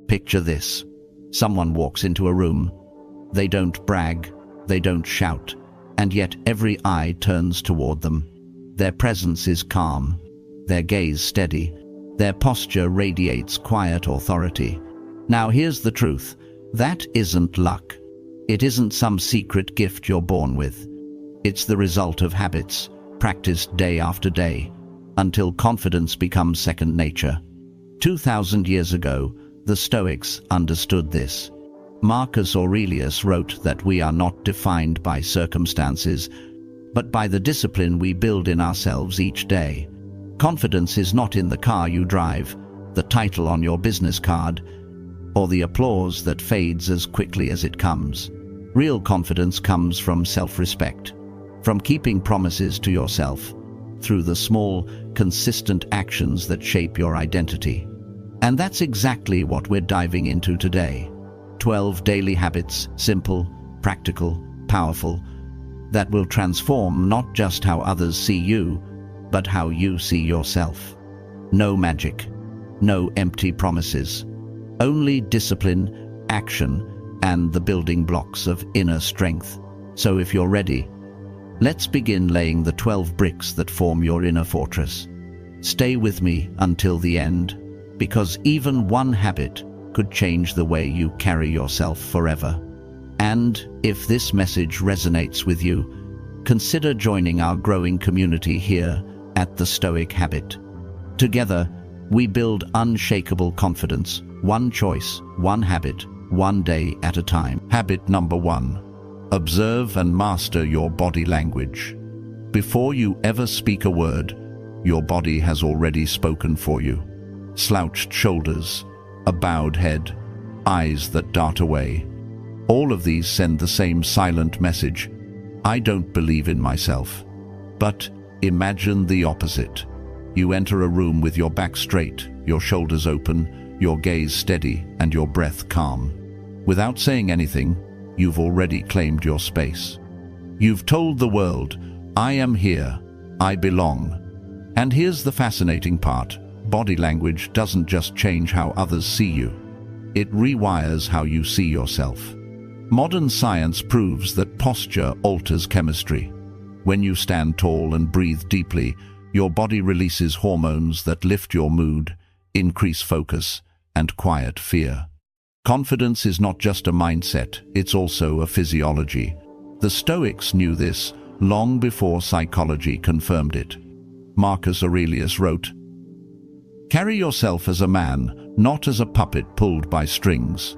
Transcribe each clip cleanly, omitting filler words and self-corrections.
Picture this. Someone walks into a room. They don't brag, they don't shout, and yet every eye turns toward them. Their presence is calm, their gaze steady, their posture radiates quiet authority. Now here's the truth. That isn't luck. It isn't some secret gift you're born with. It's the result of habits, practiced day after day, until confidence becomes second nature. 2,000 years ago, the Stoics understood this. Marcus Aurelius wrote that we are not defined by circumstances, but by the discipline we build in ourselves each day. Confidence is not in the car you drive, the title on your business card, or the applause that fades as quickly as it comes. Real confidence comes from self-respect, from keeping promises to yourself, through the small, consistent actions that shape your identity. And that's exactly what we're diving into today. 12 daily habits, simple, practical, powerful, that will transform not just how others see you, but how you see yourself. No magic, no empty promises, only discipline, action, and the building blocks of inner strength. So if you're ready, let's begin laying the 12 bricks that form your inner fortress. Stay with me until the end, because even one habit could change the way you carry yourself forever. And if this message resonates with you, consider joining our growing community here at the Stoic Habit. Together, we build unshakable confidence, one choice, one habit, one day at a time. Habit number 1. Observe and master your body language. Before you ever speak a word, your body has already spoken for you. Slouched shoulders, a bowed head, eyes that dart away. All of these send the same silent message. I don't believe in myself. But imagine the opposite. You enter a room with your back straight, your shoulders open, your gaze steady, and your breath calm. Without saying anything, you've already claimed your space. You've told the world, I am here, I belong. And here's the fascinating part. Body language doesn't just change how others see you. It rewires how you see yourself. Modern science proves that posture alters chemistry. When you stand tall and breathe deeply, your body releases hormones that lift your mood, increase focus, and quiet fear. Confidence is not just a mindset, it's also a physiology. The Stoics knew this long before psychology confirmed it. Marcus Aurelius wrote, "Carry yourself as a man, not as a puppet pulled by strings."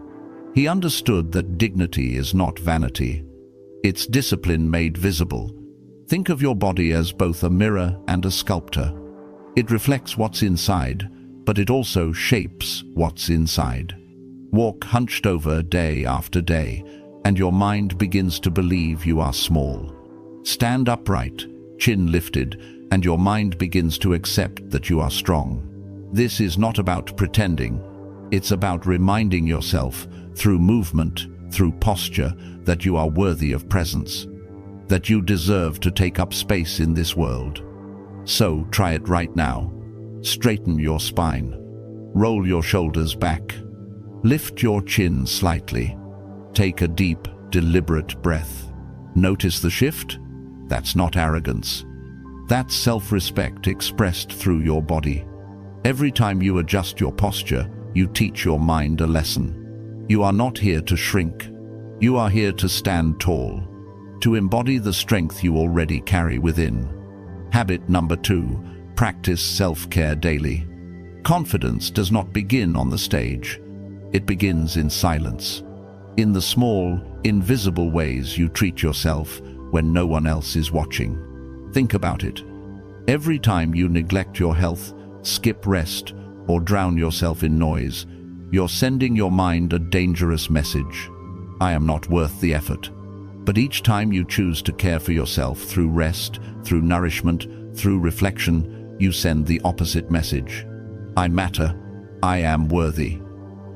He understood that dignity is not vanity. It's discipline made visible. Think of your body as both a mirror and a sculptor. It reflects what's inside, but it also shapes what's inside. Walk hunched over day after day, and your mind begins to believe you are small. Stand upright, chin lifted, and your mind begins to accept that you are strong. This is not about pretending. It's about reminding yourself, through movement, through posture, that you are worthy of presence, that you deserve to take up space in this world. So try it right now. Straighten your spine. Roll your shoulders back. Lift your chin slightly. Take a deep, deliberate breath. Notice the shift? That's not arrogance. That's self-respect expressed through your body. Every time you adjust your posture, you teach your mind a lesson. You are not here to shrink. You are here to stand tall, to embody the strength you already carry within. Habit number 2, practice self-care daily. Confidence does not begin on the stage. It begins in silence. In the small, invisible ways you treat yourself when no one else is watching. Think about it. Every time you neglect your health, skip rest, or drown yourself in noise, you're sending your mind a dangerous message. I am not worth the effort. But each time you choose to care for yourself through rest, through nourishment, through reflection, you send the opposite message. I matter. I am worthy.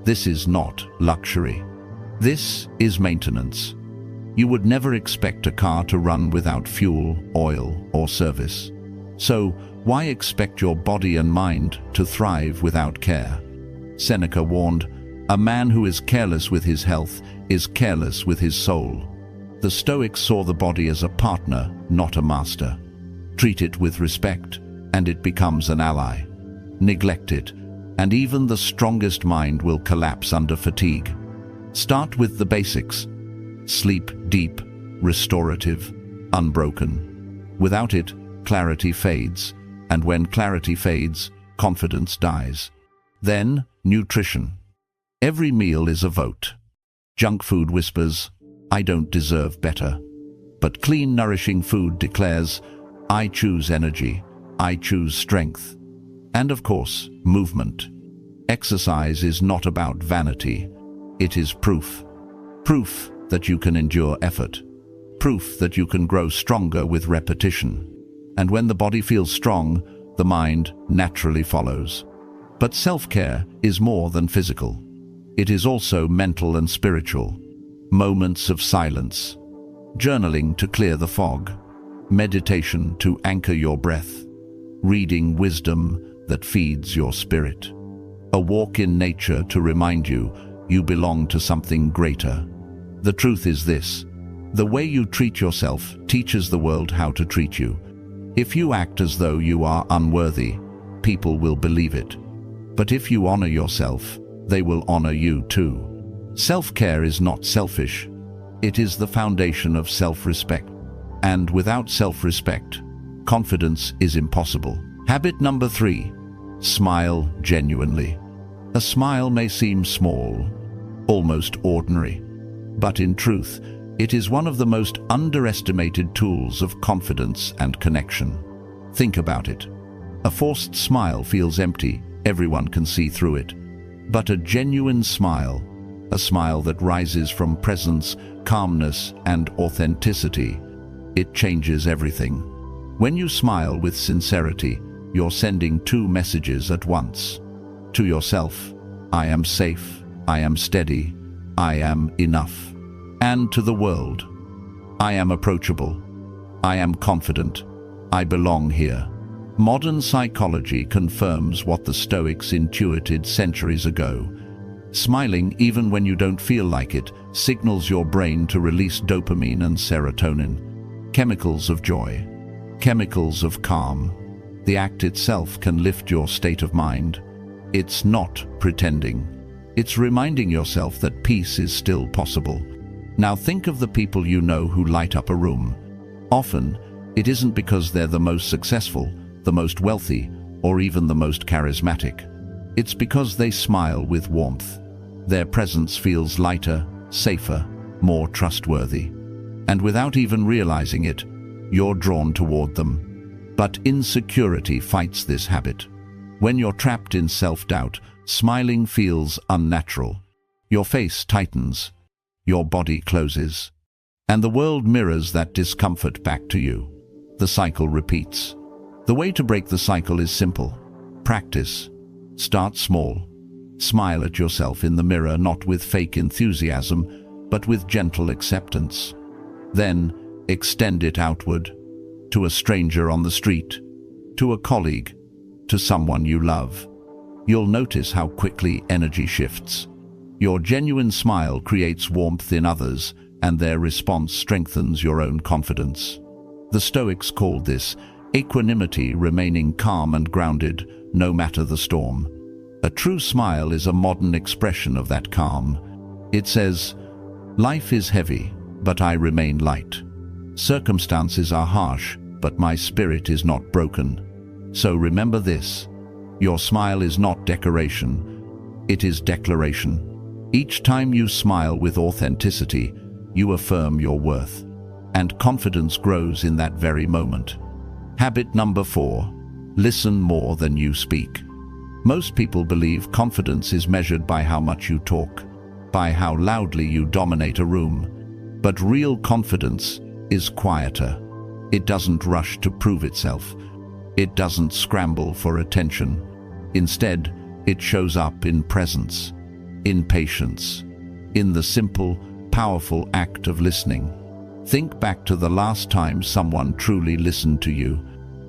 This is not luxury. This is maintenance. You would never expect a car to run without fuel, oil, or service. So why expect your body and mind to thrive without care? Seneca warned, A man who is careless with his health is careless with his soul. The Stoics saw the body as a partner, not a master. Treat it with respect, and it becomes an ally. Neglect it, and even the strongest mind will collapse under fatigue. Start with the basics. Sleep deep, restorative, unbroken. Without it, clarity fades, and when clarity fades, confidence dies. Then, nutrition. Every meal is a vote. Junk food whispers, "I don't deserve better." But clean, nourishing food declares, "I choose energy, I choose strength." And of course, movement. Exercise is not about vanity. It is proof. Proof that you can endure effort. Proof that you can grow stronger with repetition. And when the body feels strong, the mind naturally follows. But self-care is more than physical. It is also mental and spiritual. Moments of silence. Journaling to clear the fog. Meditation to anchor your breath. Reading wisdom that feeds your spirit. A walk in nature to remind you you belong to something greater. The truth is this: the way you treat yourself teaches the world how to treat you. If you act as though you are unworthy, people will believe it. But if you honor yourself, they will honor you too. Self-care is not selfish. It is the foundation of self-respect. And without self-respect, confidence is impossible. Habit number 3. Smile genuinely. A smile may seem small, almost ordinary, but in truth, it is one of the most underestimated tools of confidence and connection. Think about it. A forced smile feels empty, everyone can see through it. But a genuine smile, a smile that rises from presence, calmness, and authenticity, it changes everything. When you smile with sincerity, you're sending 2 messages at once. To yourself, I am safe, I am steady, I am enough. And to the world, I am approachable, I am confident, I belong here. Modern psychology confirms what the Stoics intuited centuries ago. Smiling, even when you don't feel like it, signals your brain to release dopamine and serotonin, chemicals of joy, chemicals of calm. The act itself can lift your state of mind. It's not pretending. It's reminding yourself that peace is still possible. Now think of the people you know who light up a room. Often, it isn't because they're the most successful, the most wealthy, or even the most charismatic. It's because they smile with warmth. Their presence feels lighter, safer, more trustworthy. And without even realizing it, you're drawn toward them. But insecurity fights this habit. When you're trapped in self-doubt, smiling feels unnatural. Your face tightens, your body closes, and the world mirrors that discomfort back to you. The cycle repeats. The way to break the cycle is simple. Practice. Start small. Smile at yourself in the mirror, not with fake enthusiasm, but with gentle acceptance. Then, extend it outward, to a stranger on the street, to a colleague, to someone you love. You'll notice how quickly energy shifts. Your genuine smile creates warmth in others, and their response strengthens your own confidence. The Stoics called this equanimity, remaining calm and grounded, no matter the storm. A true smile is a modern expression of that calm. It says, "Life is heavy, but I remain light. Circumstances are harsh, but my spirit is not broken." So remember this: your smile is not decoration, it is declaration. Each time you smile with authenticity, you affirm your worth, and confidence grows in that very moment. Habit number 4. Listen more than you speak. Most people believe confidence is measured by how much you talk, by how loudly you dominate a room. But real confidence is quieter. It doesn't rush to prove itself. It doesn't scramble for attention. Instead, it shows up in presence, in patience, in the simple, powerful act of listening. Think back to the last time someone truly listened to you,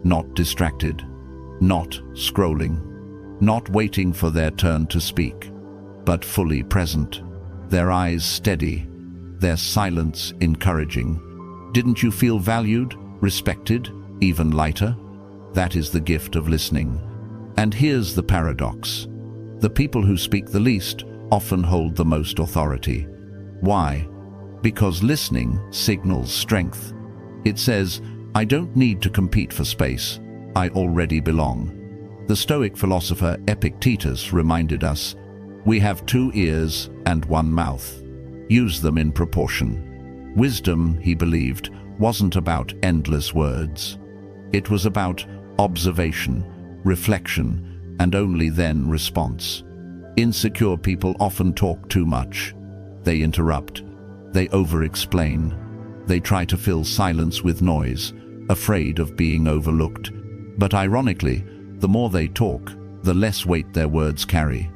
not distracted, not scrolling, not waiting for their turn to speak. but fully present, their eyes steady, their silence encouraging. Didn't you feel valued, respected, even lighter? That is the gift of listening. And here's the paradox. The people who speak the least often hold the most authority. Why? Because listening signals strength. It says, I don't need to compete for space. I already belong. The Stoic philosopher Epictetus reminded us, we have 2 ears and 1 mouth. Use them in proportion. Wisdom, he believed, wasn't about endless words. It was about observation, reflection, and only then response. Insecure people often talk too much. They interrupt. They over-explain. They try to fill silence with noise, afraid of being overlooked. But ironically, the more they talk, the less weight their words carry.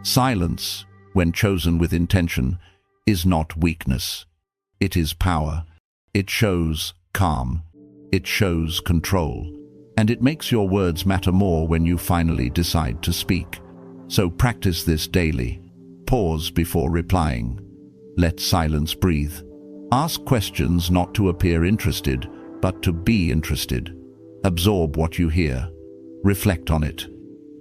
Silence, when chosen with intention, is not weakness. It is power. It shows calm. It shows control. And it makes your words matter more when you finally decide to speak. So practice this daily. Pause before replying. Let silence breathe. Ask questions not to appear interested, but to be interested. Absorb what you hear. Reflect on it.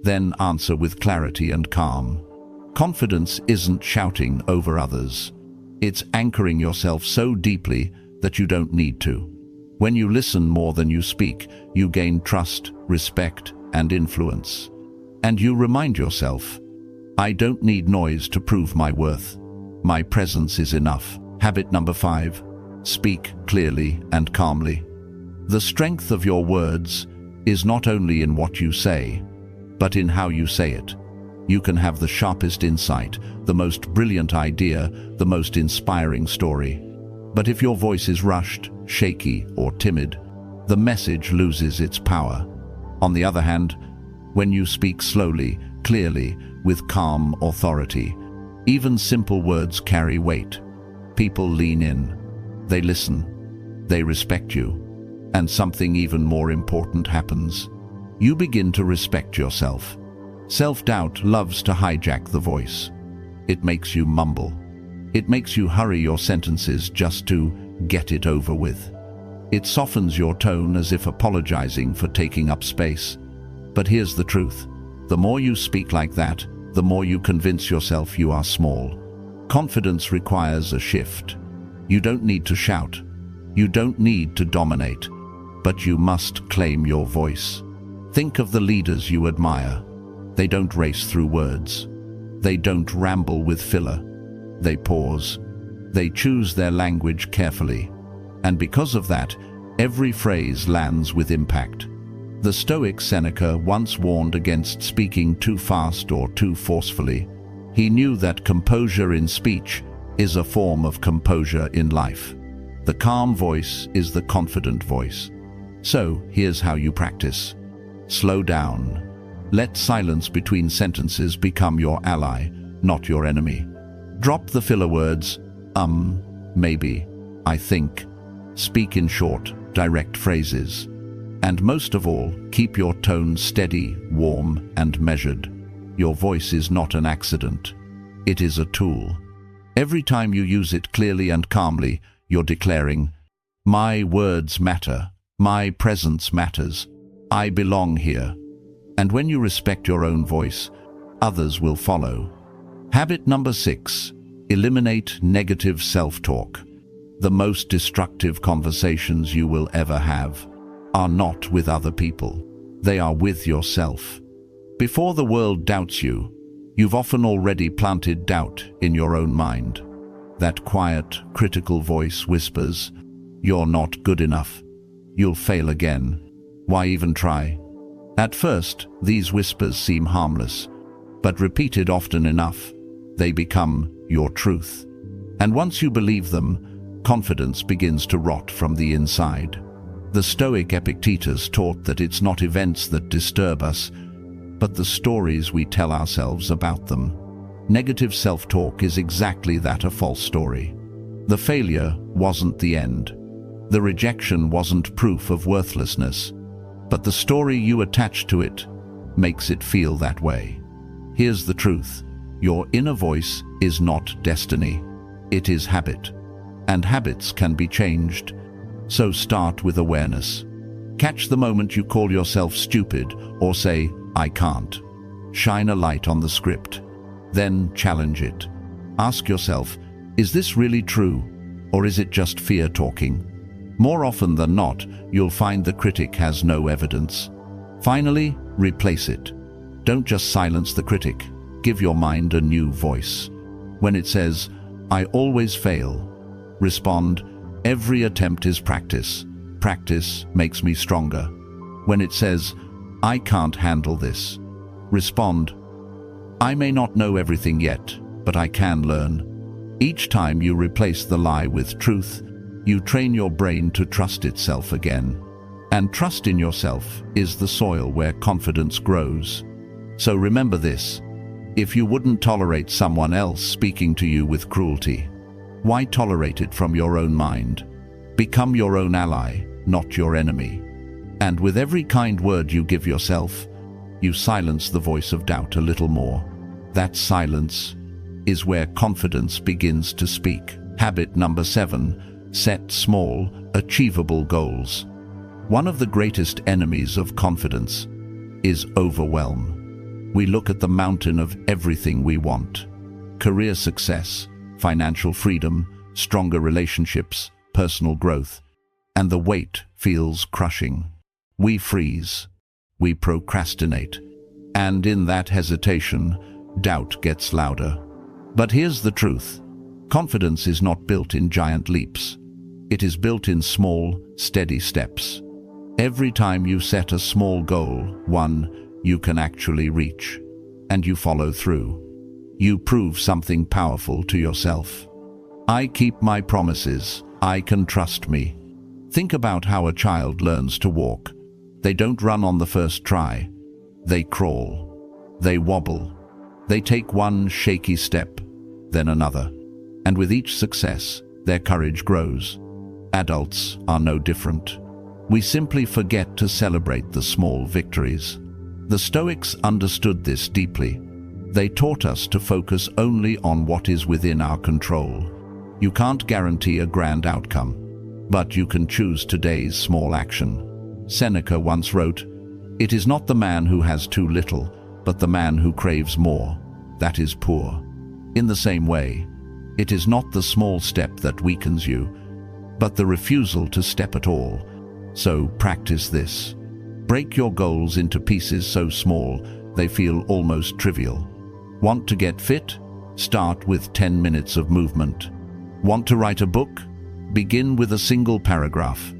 Then answer with clarity and calm. Confidence isn't shouting over others. It's anchoring yourself so deeply that you don't need to. When you listen more than you speak, you gain trust, respect, and influence. And you remind yourself, I don't need noise to prove my worth. My presence is enough. Habit number 5, speak clearly and calmly. The strength of your words is not only in what you say, but in how you say it. You can have the sharpest insight, the most brilliant idea, the most inspiring story. But if your voice is rushed, shaky, or timid, the message loses its power. On the other hand, when you speak slowly, clearly, with calm authority, even simple words carry weight. People lean in. They listen. They respect you. And something even more important happens. You begin to respect yourself. Self-doubt loves to hijack the voice. It makes you mumble. It makes you hurry your sentences just to get it over with. It softens your tone as if apologizing for taking up space. But here's the truth. The more you speak like that, the more you convince yourself you are small. Confidence requires a shift. You don't need to shout. You don't need to dominate. But you must claim your voice. Think of the leaders you admire. They don't race through words. They don't ramble with filler. They pause. They choose their language carefully. And because of that, every phrase lands with impact. The Stoic Seneca once warned against speaking too fast or too forcefully. He knew that composure in speech is a form of composure in life. The calm voice is the confident voice. So, here's how you practice. Slow down. Let silence between sentences become your ally, not your enemy. Drop the filler words, maybe, I think. Speak in short, direct phrases. And most of all, keep your tone steady, warm, and measured. Your voice is not an accident. It is a tool. Every time you use it clearly and calmly, you're declaring, my words matter. My presence matters. I belong here. And when you respect your own voice, others will follow. Habit number 6, eliminate negative self-talk. The most destructive conversations you will ever have are not with other people. They are with yourself. Before the world doubts you, you've often already planted doubt in your own mind. That quiet, critical voice whispers, you're not good enough. You'll fail again. Why even try? At first, these whispers seem harmless, but repeated often enough, they become your truth. And once you believe them, confidence begins to rot from the inside. The Stoic Epictetus taught that it's not events that disturb us, but the stories we tell ourselves about them. Negative self-talk is exactly that, a false story. The failure wasn't the end. The rejection wasn't proof of worthlessness, but the story you attach to it makes it feel that way. Here's the truth. Your inner voice is not destiny. It is habit. And habits can be changed. So start with awareness. Catch the moment you call yourself stupid or say, "I can't." Shine a light on the script. Then challenge it. Ask yourself, is this really true? Or is it just fear talking? More often than not, you'll find the critic has no evidence. Finally, replace it. Don't just silence the critic. Give your mind a new voice. When it says, "I always fail," respond, "Every attempt is practice. Practice makes me stronger." When it says, "I can't handle this," respond, "I may not know everything yet, but I can learn." Each time you replace the lie with truth, you train your brain to trust itself again. And trust in yourself is the soil where confidence grows. So remember this: if you wouldn't tolerate someone else speaking to you with cruelty, why tolerate it from your own mind? Become your own ally, not your enemy. And with every kind word you give yourself, you silence the voice of doubt a little more. That silence is where confidence begins to speak. Habit number 7, set small, achievable goals. One of the greatest enemies of confidence is overwhelm. We look at the mountain of everything we want: career success, financial freedom, stronger relationships, personal growth, and the weight feels crushing. We freeze, we procrastinate, and in that hesitation, doubt gets louder. But here's the truth: confidence is not built in giant leaps. It is built in small, steady steps. Every time you set a small goal, one you can actually reach, and you follow through, you prove something powerful to yourself. I keep my promises. I can trust me. Think about how a child learns to walk. They don't run on the first try. They crawl. They wobble. They take one shaky step, then another. And with each success, their courage grows. Adults are no different. We simply forget to celebrate the small victories. The Stoics understood this deeply. They taught us to focus only on what is within our control. You can't guarantee a grand outcome, but you can choose today's small action. Seneca once wrote, "It is not the man who has too little, but the man who craves more, that is poor." In the same way, it is not the small step that weakens you, but the refusal to step at all. So practice this. Break your goals into pieces so small they feel almost trivial. Want to get fit? Start with 10 minutes of movement. Want to write a book? Begin with a single paragraph.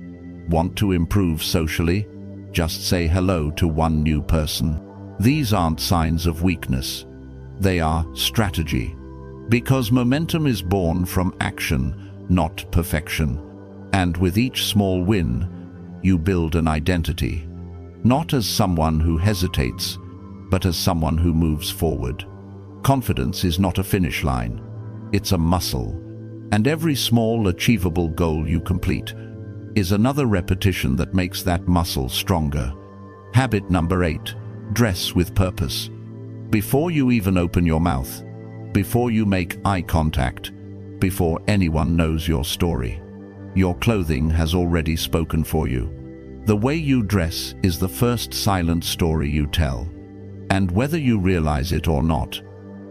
Want to improve socially? Just say hello to one new person. These aren't signs of weakness. They are strategy. Because momentum is born from action, not perfection. And with each small win, you build an identity. Not as someone who hesitates, but as someone who moves forward. Confidence is not a finish line. It's a muscle. And every small, achievable goal you complete is another repetition that makes that muscle stronger. Habit number 8, dress with purpose. Before you even open your mouth, before you make eye contact, before anyone knows your story, your clothing has already spoken for you. The way you dress is the first silent story you tell. And whether you realize it or not,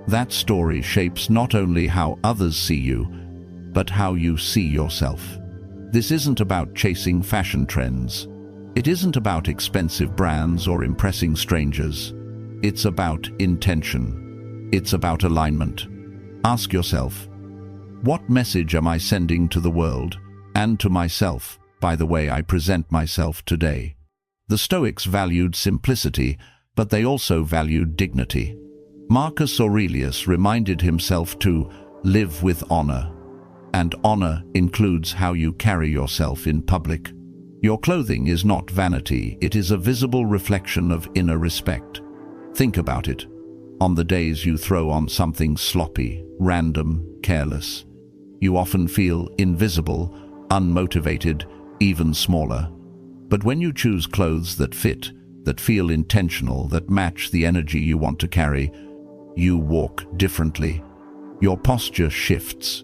that story shapes not only how others see you, but how you see yourself. This isn't about chasing fashion trends. It isn't about expensive brands or impressing strangers. It's about intention. It's about alignment. Ask yourself, what message am I sending to the world and to myself by the way I present myself today? The Stoics valued simplicity, but they also valued dignity. Marcus Aurelius reminded himself to live with honor, and honor includes how you carry yourself in public. Your clothing is not vanity, it is a visible reflection of inner respect. Think about it. On the days you throw on something sloppy, random, careless, you often feel invisible, unmotivated, even smaller. But when you choose clothes that fit, that feel intentional, that match the energy you want to carry, you walk differently. Your posture shifts.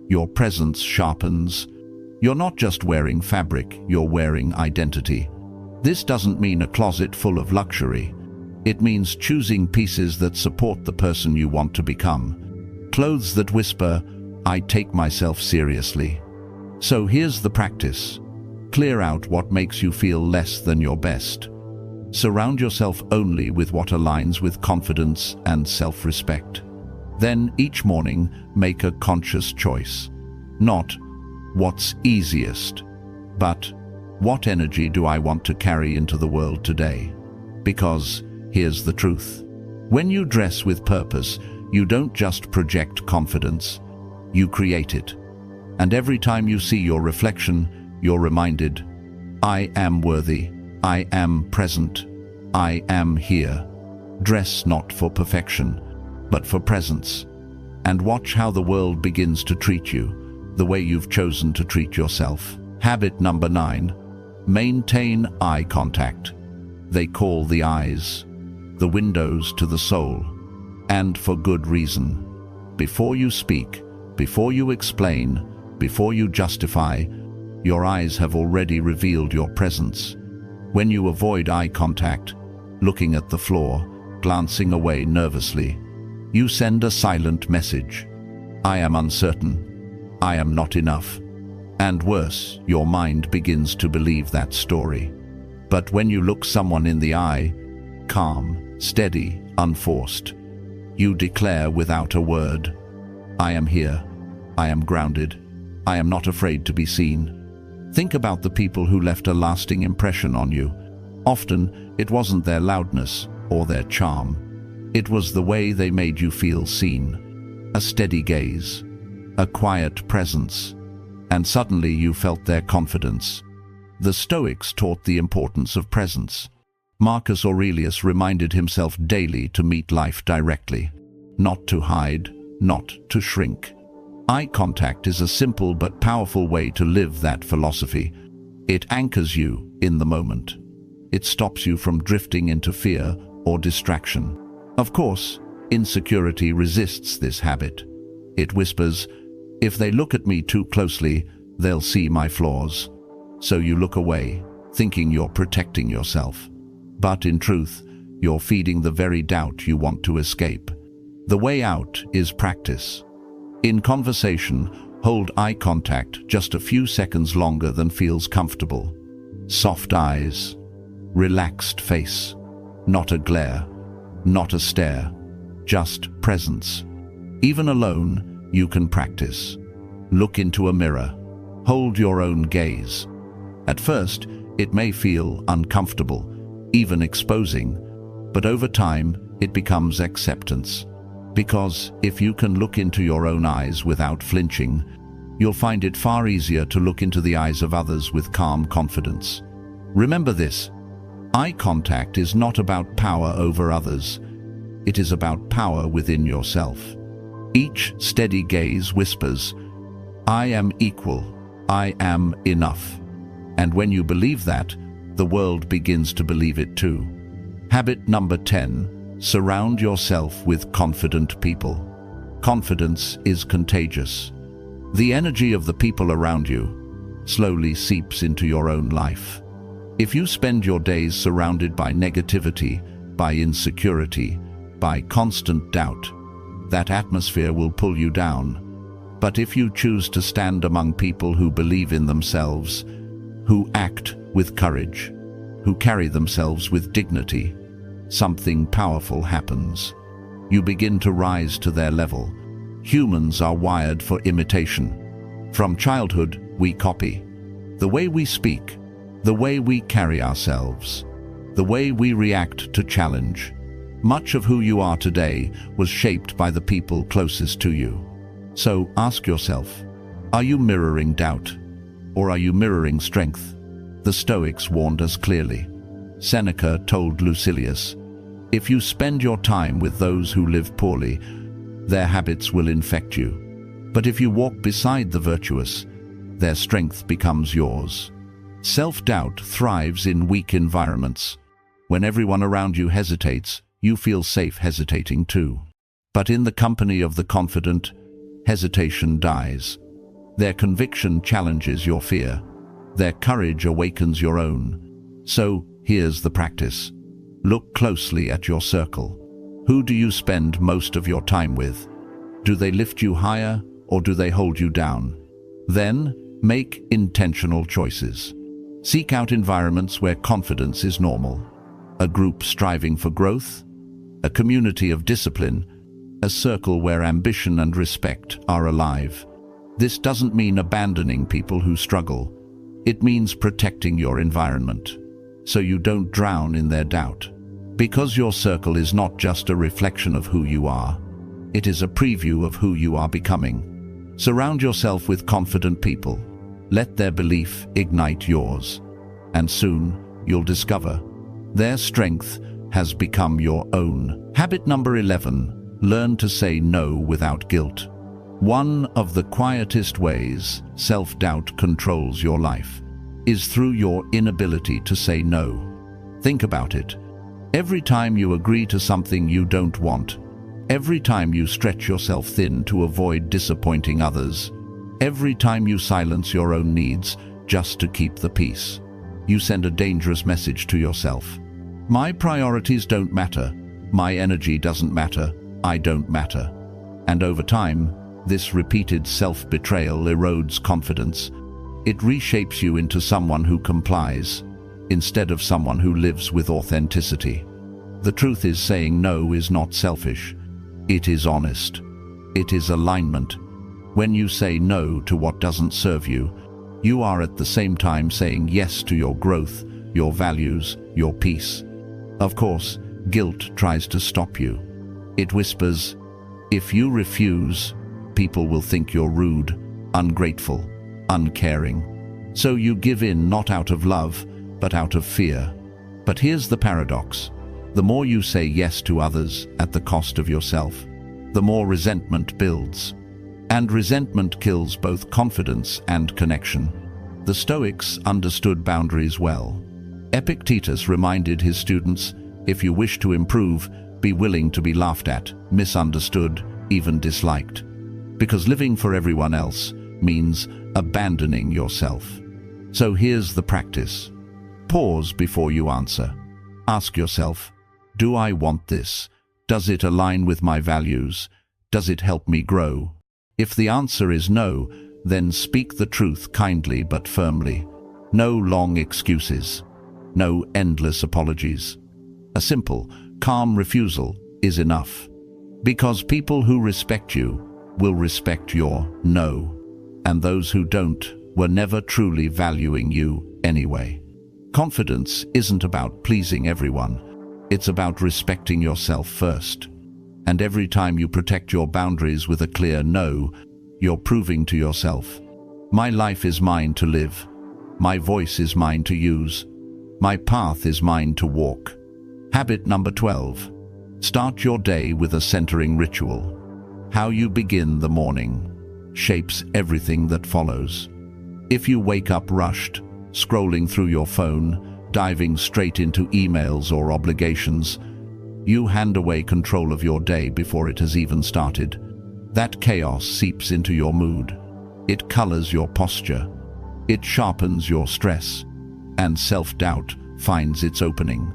Your presence sharpens. You're not just wearing fabric, you're wearing identity. This doesn't mean a closet full of luxury. It means choosing pieces that support the person you want to become. Clothes that whisper, "I take myself seriously." So here's the practice. Clear out what makes you feel less than your best. Surround yourself only with what aligns with confidence and self-respect. Then, each morning, make a conscious choice. Not what's easiest, but what energy do I want to carry into the world today? Because here's the truth. When you dress with purpose, you don't just project confidence, you create it. And every time you see your reflection, you're reminded, I am worthy, I am present, I am here. Dress not for perfection, but for presence. And watch how the world begins to treat you, the way you've chosen to treat yourself. Habit number 9, maintain eye contact. They call the eyes the windows to the soul, and for good reason. Before you speak, before you explain, before you justify, your eyes have already revealed your presence. When you avoid eye contact, looking at the floor, glancing away nervously, you send a silent message. I am uncertain. I am not enough. And worse, your mind begins to believe that story. But when you look someone in the eye, calm, steady, unforced, you declare without a word, I am here. I am grounded. I am not afraid to be seen. Think about the people who left a lasting impression on you. Often, it wasn't their loudness or their charm. It was the way they made you feel seen. A steady gaze, a quiet presence, and suddenly you felt their confidence. The Stoics taught the importance of presence. Marcus Aurelius reminded himself daily to meet life directly, not to hide, not to shrink. Eye contact is a simple but powerful way to live that philosophy. It anchors you in the moment. It stops you from drifting into fear or distraction. Of course, insecurity resists this habit. It whispers, if they look at me too closely, they'll see my flaws. So you look away, thinking you're protecting yourself. But in truth, you're feeding the very doubt you want to escape. The way out is practice. In conversation, hold eye contact just a few seconds longer than feels comfortable. Soft eyes, relaxed face, not a glare, not a stare, just presence. Even alone, you can practice. Look into a mirror. Hold your own gaze. At first, it may feel uncomfortable, even exposing, but over time, it becomes acceptance. Because if you can look into your own eyes without flinching, you'll find it far easier to look into the eyes of others with calm confidence. Remember this, eye contact is not about power over others. It is about power within yourself. Each steady gaze whispers, I am equal, I am enough. And when you believe that, the world begins to believe it too. Habit number 10, surround yourself with confident people. Confidence is contagious. The energy of the people around you slowly seeps into your own life. If you spend your days surrounded by negativity, by insecurity, by constant doubt, that atmosphere will pull you down. But if you choose to stand among people who believe in themselves, who act with courage, who carry themselves with dignity, something powerful happens. You begin to rise to their level. Humans are wired for imitation. From childhood, we copy. The way we speak, the way we carry ourselves, the way we react to challenge. Much of who you are today was shaped by the people closest to you. So ask yourself, are you mirroring doubt, or are you mirroring strength? The Stoics warned us clearly. Seneca told Lucilius, if you spend your time with those who live poorly, their habits will infect you. But if you walk beside the virtuous, their strength becomes yours. Self-doubt thrives in weak environments. When everyone around you hesitates, you feel safe hesitating too. But in the company of the confident, hesitation dies. Their conviction challenges your fear. Their courage awakens your own. So, here's the practice. Look closely at your circle. Who do you spend most of your time with? Do they lift you higher, or do they hold you down? Then, make intentional choices. Seek out environments where confidence is normal. A group striving for growth, a community of discipline, a circle where ambition and respect are alive. This doesn't mean abandoning people who struggle. It means protecting your environment, so you don't drown in their doubt. Because your circle is not just a reflection of who you are, it is a preview of who you are becoming. Surround yourself with confident people. Let their belief ignite yours. And soon, you'll discover their strength has become your own. Habit number 11, learn to say no without guilt. One of the quietest ways self-doubt controls your life is through your inability to say no. Think about it. Every time you agree to something you don't want, every time you stretch yourself thin to avoid disappointing others, every time you silence your own needs just to keep the peace, you send a dangerous message to yourself. My priorities don't matter. My energy doesn't matter. I don't matter. And over time, this repeated self-betrayal erodes confidence. It reshapes you into someone who complies, instead of someone who lives with authenticity. The truth is, saying no is not selfish. It is honest. It is alignment. When you say no to what doesn't serve you, you are at the same time saying yes to your growth, your values, your peace. Of course, guilt tries to stop you. It whispers, if you refuse, people will think you're rude, ungrateful, uncaring. So you give in, not out of love, but out of fear. But here's the paradox. The more you say yes to others at the cost of yourself, the more resentment builds. And resentment kills both confidence and connection. The Stoics understood boundaries well. Epictetus reminded his students, if you wish to improve, be willing to be laughed at, misunderstood, even disliked. Because living for everyone else means abandoning yourself. So here's the practice. Pause before you answer. Ask yourself, do I want this? Does it align with my values? Does it help me grow? If the answer is no, then speak the truth kindly but firmly. No long excuses. No endless apologies. A simple, calm refusal is enough. Because people who respect you will respect your no. And those who don't were never truly valuing you anyway. Confidence isn't about pleasing everyone. It's about respecting yourself first. And every time you protect your boundaries with a clear no, you're proving to yourself, my life is mine to live. My voice is mine to use. My path is mine to walk. Habit number 12. Start your day with a centering ritual. How you begin the morning shapes everything that follows. If you wake up rushed, scrolling through your phone, diving straight into emails or obligations, you hand away control of your day before it has even started. That chaos seeps into your mood. It colors your posture. It sharpens your stress. And self-doubt finds its opening.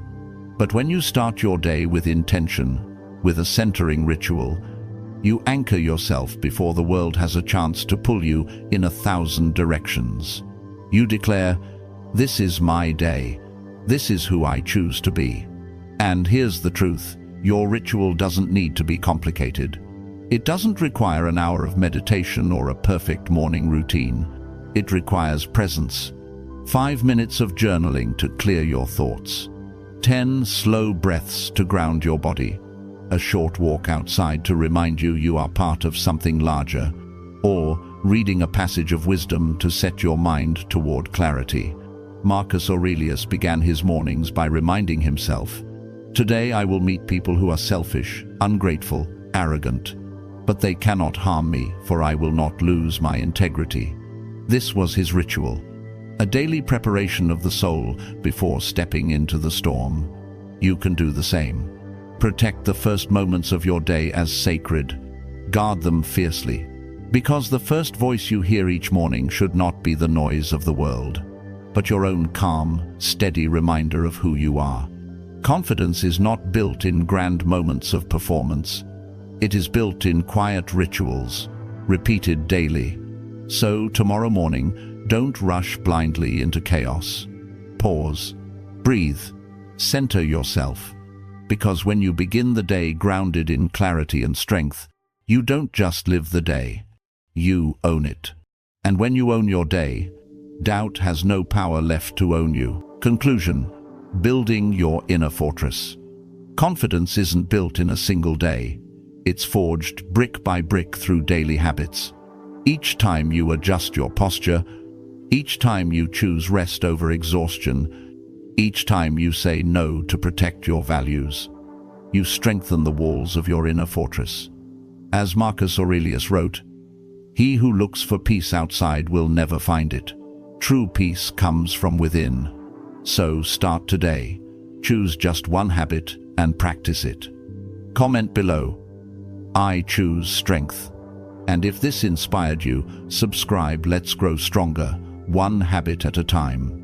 But when you start your day with intention, with a centering ritual, you anchor yourself before the world has a chance to pull you in 1,000 directions. You declare, this is my day. This is who I choose to be. And here's the truth. Your ritual doesn't need to be complicated. It doesn't require an hour of meditation or a perfect morning routine. It requires presence. 5 minutes of journaling to clear your thoughts. 10 slow breaths to ground your body. A short walk outside to remind you you are part of something larger. Or reading a passage of wisdom to set your mind toward clarity. Marcus Aurelius began his mornings by reminding himself, today I will meet people who are selfish, ungrateful, arrogant. But they cannot harm me, for I will not lose my integrity. This was his ritual, a daily preparation of the soul before stepping into the storm. You can do the same. Protect the first moments of your day as sacred. Guard them fiercely, because the first voice you hear each morning should not be the noise of the world, but your own calm, steady reminder of who you are. Confidence is not built in grand moments of performance. It is built in quiet rituals, repeated daily. So, tomorrow morning, don't rush blindly into chaos. Pause, breathe, center yourself. Because when you begin the day grounded in clarity and strength, you don't just live the day, you own it. And when you own your day, doubt has no power left to own you. Conclusion: building your inner fortress. Confidence isn't built in a single day. It's forged brick by brick through daily habits. Each time you adjust your posture, each time you choose rest over exhaustion, each time you say no to protect your values, you strengthen the walls of your inner fortress. As Marcus Aurelius wrote, "He who looks for peace outside will never find it. True peace comes from within." So start today. Choose just one habit and practice it. Comment below, "I choose strength." And if this inspired you, subscribe. Let's grow stronger, one habit at a time.